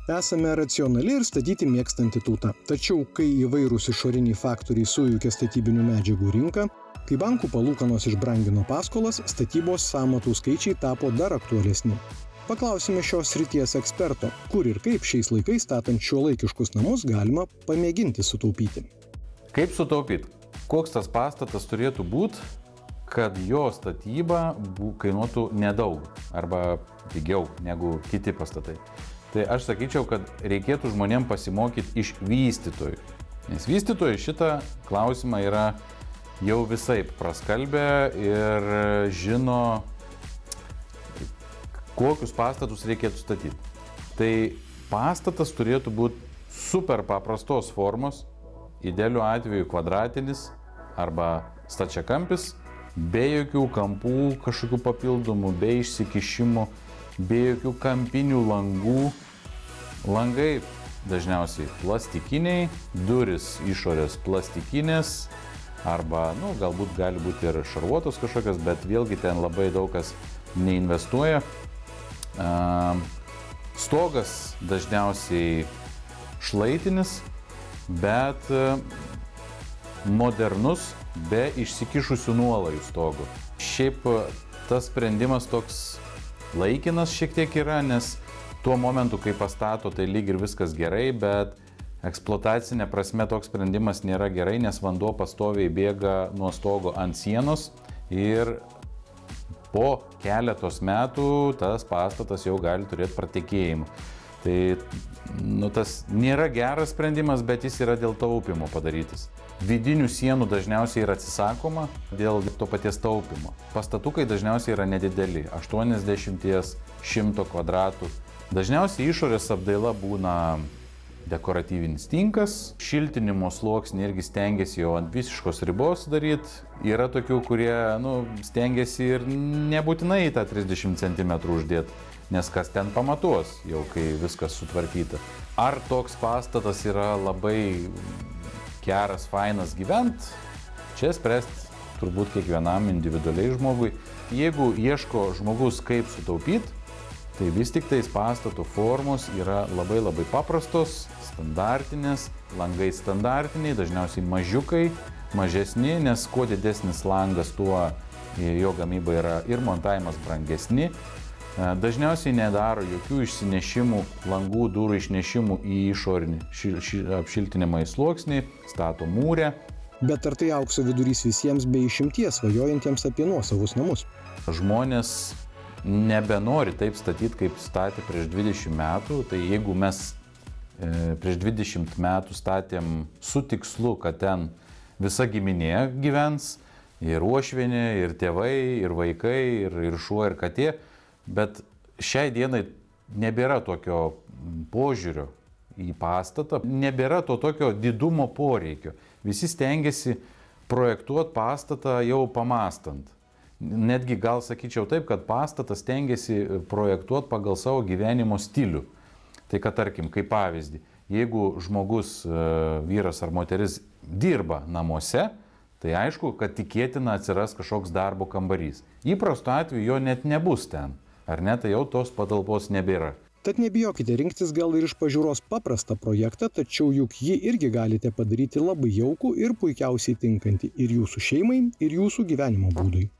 Esame racionali ir statyti mėgstanti tauta. Tačiau, kai įvairūs išoriniai faktoriai sujaukė statybinių medžiagų rinką, kai bankų palūkanos išbrangino paskolas, statybos sąmatų skaičiai tapo dar aktualesni. Paklausime šios srities eksperto, kur ir kaip šiais laikais statant šiuolaikiškus namus galima pamėginti sutaupyti. Kaip sutaupyti? Koks tas pastatas turėtų būti, kad jo statyba kainuotų nedaug arba pigiau negu kiti pastatai? Tai aš sakyčiau, kad reikėtų žmonėm pasimokyti iš vystytojų. Nes vystytojai šitą klausimą yra jau visaip praskalbę ir žino, kokius pastatus reikėtų statyti. Tai pastatas turėtų būti super paprastos formos, idealiu atveju kvadratinis arba stačiakampis, be jokių kampų, kažkokių papildomų, be išsikišimų, be jokių kampinių langų. Langai dažniausiai plastikiniai, duris išorės plastikinės arba, galbūt gali būti ir šarvuotos kažkokios, bet vėlgi ten labai daug kas neinvestuoja. Stogas dažniausiai šlaitinis, bet modernus, be išsikišusių nuolajų stogų. Šiaip tas sprendimas toks laikinas šiek tiek yra, nes tuo momentu, kai pastato, tai lyg ir viskas gerai, bet eksploatacinė prasme toks sprendimas nėra gerai, nes vanduo pastoviai bėga nuo stogo ant sienos ir po keletos metų tas pastatas jau gali turėti pratekėjimą. Tai tas nėra geras sprendimas, bet jis yra dėl taupimo padarytas. Vidinių sienų dažniausiai yra atsisakoma dėl to paties taupimo. Pastatukai dažniausiai yra nedideli, 80-100 kvadratų. Dažniausiai išorės apdaila būna dekoratyvinis tinkas, šiltinimo sluoksnį irgi stengiasi jau ant visiškos ribos daryti. Yra tokių, kurie stengiasi ir nebūtinai tą 30 cm uždėti, nes kas ten pamatuos, jau kai viskas sutvarkyta. Ar toks pastatas yra labai geras, fainas gyvent, čia spręsti turbūt kiekvienam individualiai žmogui. Jeigu ieško žmogus kaip sutaupyti, tai vis tik tais pastato formos yra labai paprastos, standartinės, langai standartiniai, dažniausiai mažiukai, mažesni, nes kuo didesnis langas, tuo jo gamyba yra ir montavimas brangesni. Dažniausiai nedaro jokių išsinešimų, langų, durų išnešimų į išorinį apšiltinimą į sluoksnį, stato mūrę. Bet ar tai aukso vidurys visiems be išimties svajojantiems apie nuosavus namus? Žmonės nebenori taip statyti, kaip statė prieš 20 metų. Tai jeigu mes prieš 20 metų statėm su tikslu, kad ten visa giminė gyvens, ir uošvienė, ir tėvai, ir vaikai, ir šuo, ir katė, bet šiai dienai nebėra tokio požiūrio į pastatą, nebėra to tokio didumo poreikio. Visi stengiasi projektuoti pastatą jau pamąstant. Netgi gal sakyčiau taip, kad pastatas stengiasi projektuoti pagal savo gyvenimo stilių. Tai kad tarkim, kaip pavyzdį, jeigu žmogus, vyras ar moteris dirba namuose, tai aišku, kad tikėtina atsiras kažkoks darbo kambarys. Įprastu atveju jo net nebus ten, ar ne, tai jau tos patalpos nebėra. Tad nebijokite rinktis gal ir iš pažiūros paprastą projektą, tačiau juk jį irgi galite padaryti labai jaukų ir puikiausiai tinkantį ir jūsų šeimai, ir jūsų gyvenimo būdui.